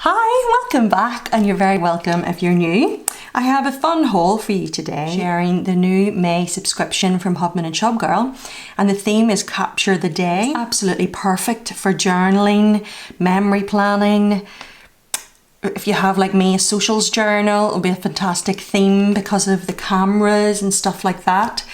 Hi, welcome back, and you're very welcome if you're new. I have a fun haul for you today, sharing the new May subscription from Hubman and Chubgirl, and the theme is Capture the Day. It's absolutely perfect for journaling, memory planning. If you have, like me, a socials journal, it'll be a fantastic theme because of the cameras and stuff like that.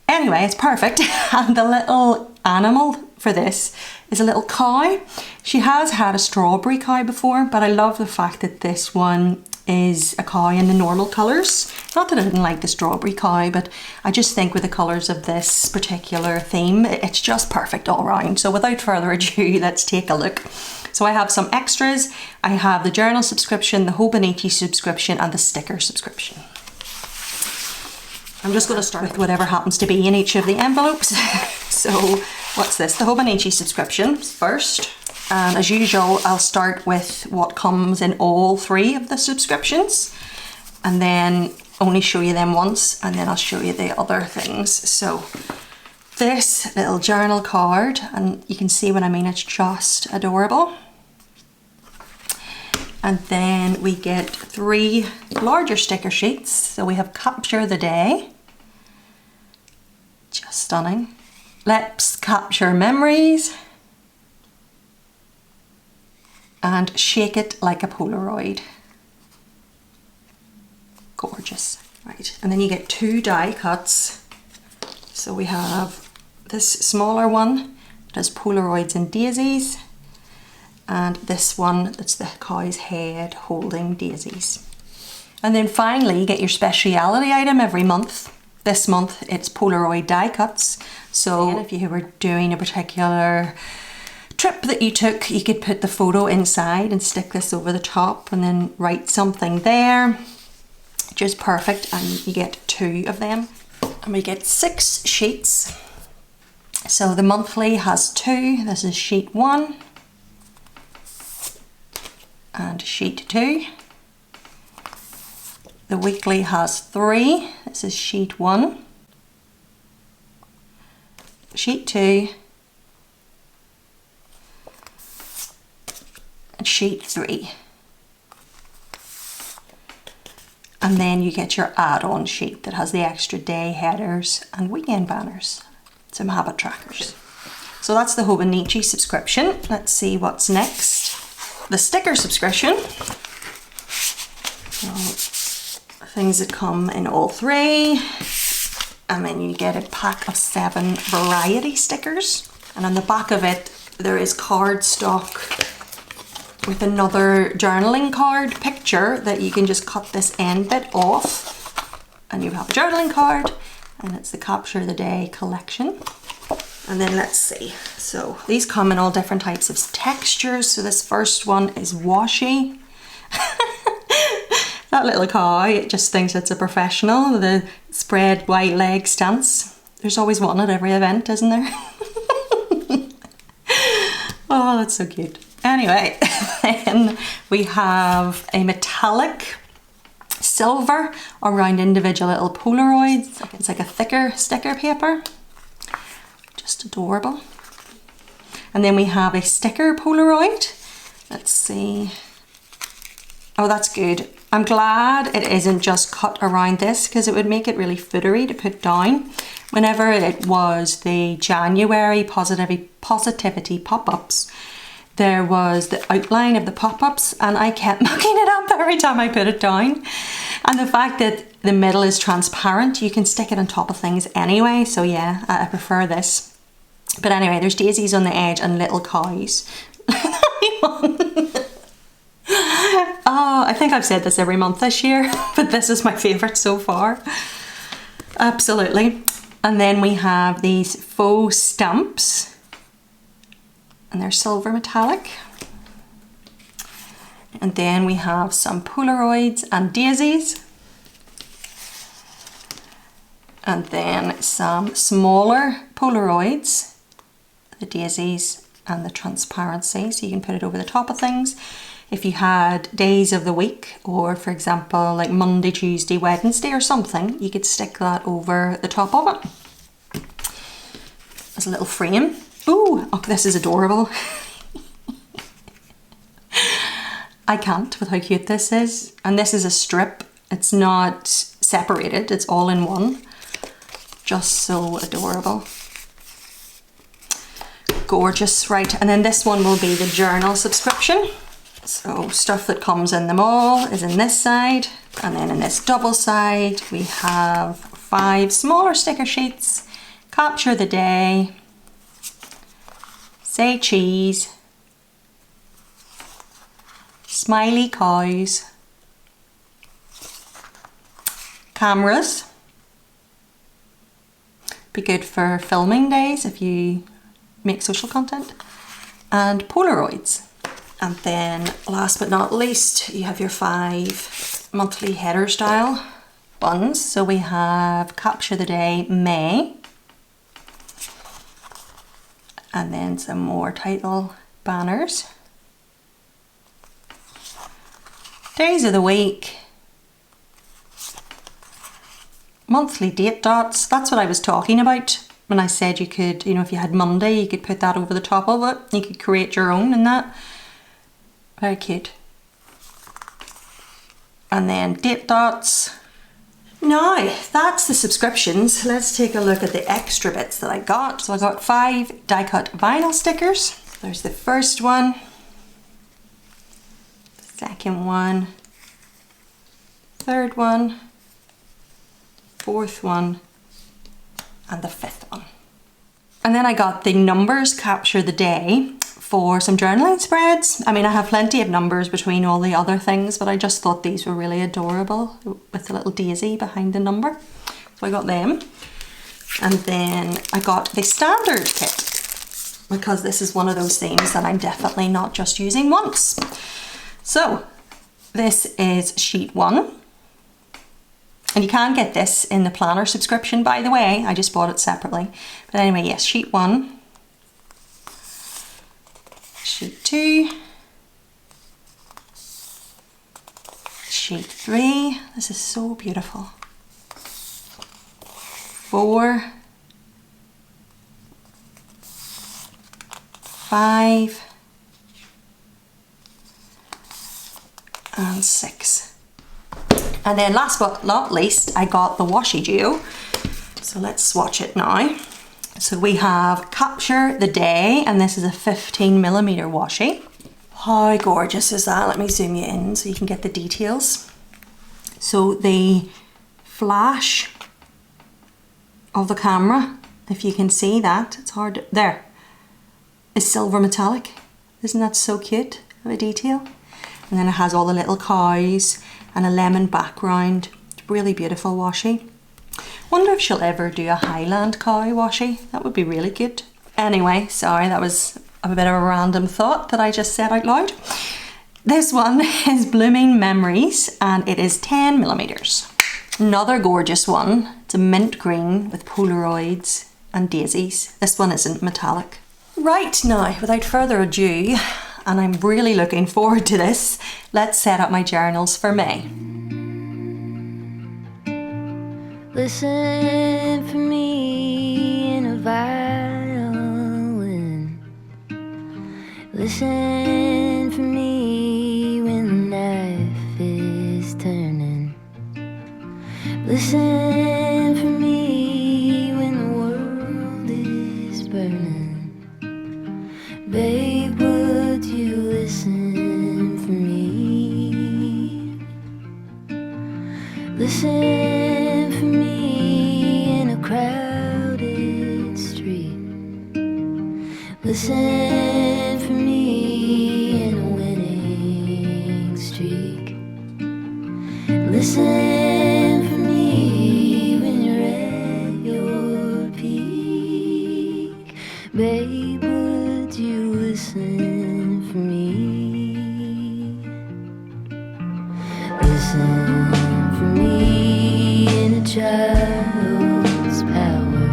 Anyway, it's perfect. And the little animal for this is a little cow. She has had a strawberry cow before, but I love the fact that this one is a cow in the normal colours. Not that I didn't like the strawberry cow, but I just think with the colours of this particular theme, it's just perfect all round. So without further ado, let's take a look. So I have some extras. I have the journal subscription, the Hobonichi subscription, and the sticker subscription. I'm just going to start with whatever happens to be in each of the envelopes. So what's this? The Hobonichi subscription first. And as usual, I'll start with what comes in all three of the subscriptions, and then only show you them once, and then I'll show you the other things. So this little journal card, and you can see what I mean, it's just adorable. And then we get 3 larger sticker sheets. So we have Capture the Day, just stunning. Let's Capture Memories, and Shake It Like a Polaroid. Gorgeous. Right, and then you get 2 die cuts. So we have this smaller one that has Polaroids and daisies, and this one that's the cow's head holding daisies. And then finally you get your speciality item every month. This month it's Polaroid die cuts. So if you were doing a particular trip that you took, you could put the photo inside and stick this over the top and then write something there. Just perfect, and you get 2 of them. And we get 6 sheets. So the monthly has 2. This is sheet 1 and sheet 2. The weekly has 3. This is sheet 1, sheet 2, and sheet 3. And then you get your add-on sheet that has the extra day headers and weekend banners, some habit trackers. So that's the Hobonichi subscription. Let's see what's next. The sticker subscription. So, things that come in all 3. And then you get a pack of 7 variety stickers. And on the back of it, there is cardstock with another journaling card picture that you can just cut this end bit off. And you have a journaling card, and it's the Capture the Day collection. And then let's see. So these come in all different types of textures. So this first one is washi. That little cow, it just thinks it's a professional with a spread white leg stance. There's always one at every event, isn't there? Oh, that's so cute. Anyway, then we have a metallic silver around individual little Polaroids. It's like a thicker sticker paper. Just adorable. And then we have a sticker Polaroid. Let's see. Oh, that's good. I'm glad it isn't just cut around this, because it would make it really footery to put down. Whenever it was the January positivity pop-ups, there was the outline of the pop-ups, and I kept mucking it up every time I put it down. And the fact that the middle is transparent, you can stick it on top of things anyway. So yeah, I prefer this. But anyway, there's daisies on the edge and little cows. Oh, I think I've said this every month this year, but this is my favourite so far. Absolutely. And then we have these faux stamps, and they're silver metallic. And then we have some Polaroids and daisies. And then some smaller Polaroids, the daisies and the transparency, so you can put it over the top of things. If you had days of the week, or for example like Monday, Tuesday, Wednesday or something, you could stick that over the top of it as a little frame. Ooh, oh, this is adorable. I can't with how cute this is. And this is a strip. It's not separated, it's all in one. Just so adorable. Gorgeous, right, and then this one will be the journal subscription. So stuff that comes in them all is in this side, and then in this double side we have 5 smaller sticker sheets. Capture the day, say cheese, smiley cows, cameras, be good for filming days if you make social content, and Polaroids. And then last but not least, you have your 5 monthly header style ones. So we have Capture the Day May, and then some more title banners, days of the week, monthly date dots. That's what I was talking about when I said you could, you know, if you had Monday, you could put that over the top of it. You could create your own in that. Very cute. And then date dots. Now, that's the subscriptions. Let's take a look at the extra bits that I got. So I got 5 die cut vinyl stickers. There's the first one, the second one, third one, fourth one, and the 5th one. And then I got the numbers Capture the Day for some journaling spreads. I mean, I have plenty of numbers between all the other things, but I just thought these were really adorable with the little daisy behind the number. So I got them. And then I got the standard kit, because this is one of those things that I'm definitely not just using once. So this is sheet 1. And you can get this in the planner subscription, by the way. I just bought it separately. But anyway, yes, sheet 1. Sheet 2. Sheet 3. This is so beautiful. 4. 5. And 6. And then last but not least, I got the washi duo. So let's swatch it now. So we have Capture the Day, and this is a 15mm washi. How gorgeous is that? Let me zoom you in so you can get the details. So the flash of the camera, if you can see that, it's hard to, there, is silver metallic. Isn't that so cute of a detail? And then it has all the little cows and a lemon background. It's really beautiful washi. Wonder if she'll ever do a Highland cow washi. That would be really good. Anyway, sorry, that was a bit of a random thought that I just said out loud. This one is Blooming Memories, and it is 10mm. Another gorgeous one. It's a mint green with Polaroids and daisies. This one isn't metallic. Right, now, without further ado, and I'm really looking forward to this, let's set up my journals for May. Listen for me in a violin. Listen for me when the knife is turning. Listen for me when the world is burning. Babe, would you listen for me? Listen for me in a crowded street. Listen for me in a winning streak. Listen for me when you're at your peak. Babe, would you listen for me? Listen for me in a child's power.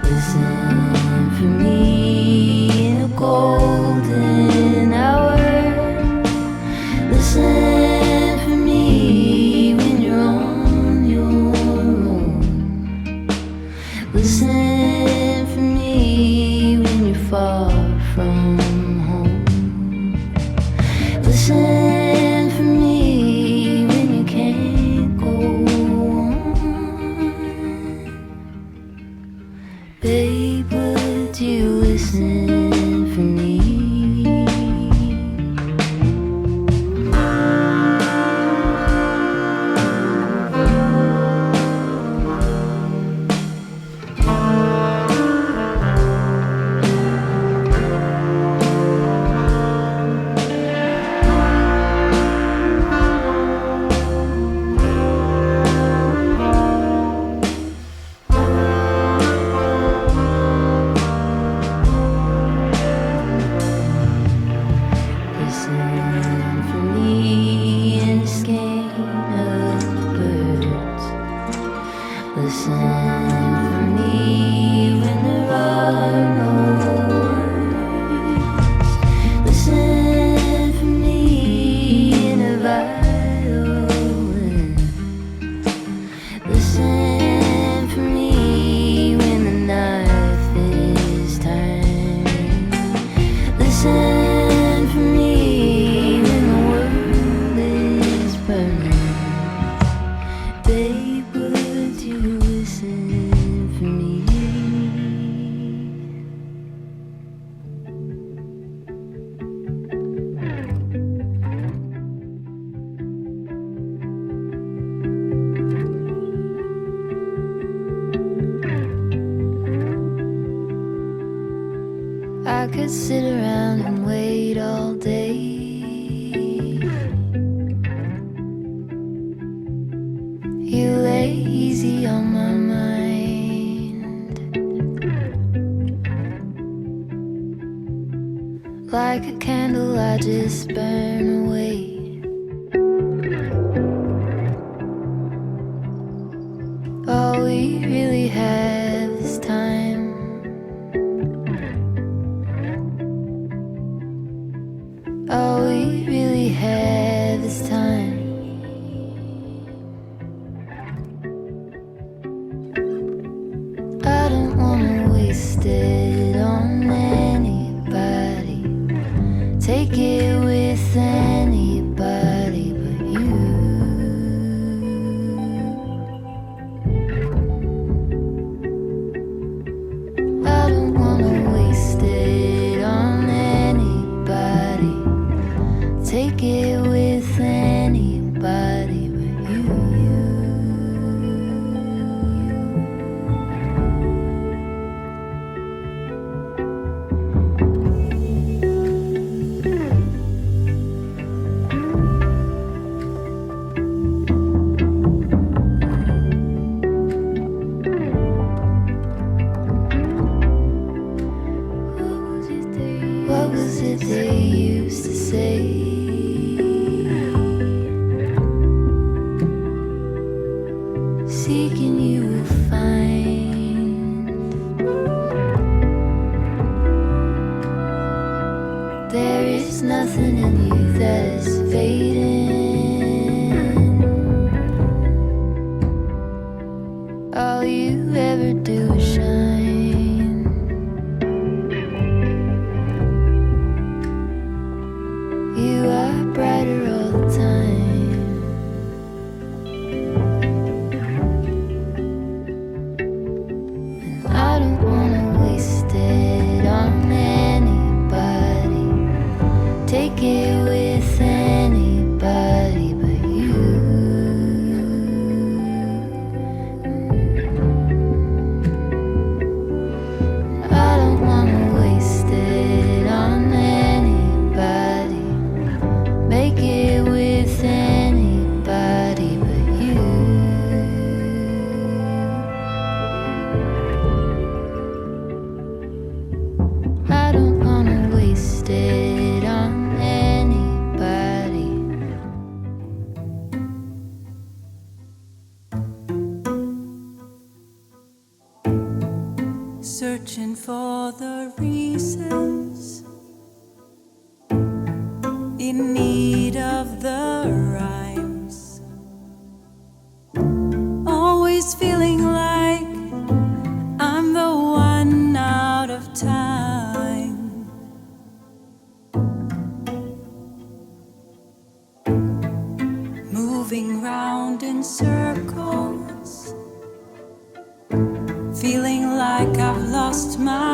Listen for me in a golden hour. Listen for me when you're on your own. Listen for me when you're far from home. Listen Listen for me when you can't go on. Babe, would you listen for me? I could sit around and wait all day. You lay easy on my mind, like a candle I just burn away. All we really have is time. All we really have is time. I don't wanna waste it on anybody. Take it with anybody but you. I don't wanna waste it on anybody. Take it with anybody but you. What was it they used to say? Seeking you will find. There is nothing in you that is fading. All you ever do is shine. You are brighter all the time. And I don't wanna waste it on anybody. Take it with anybody but you. I don't wanna waste it on anybody. Make it with anybody but you. I don't wanna waste it on anybody. Searching for the reasons, in need of the rhymes, always feeling like I'm the one out of time. moving round in circles, feeling like I've lost my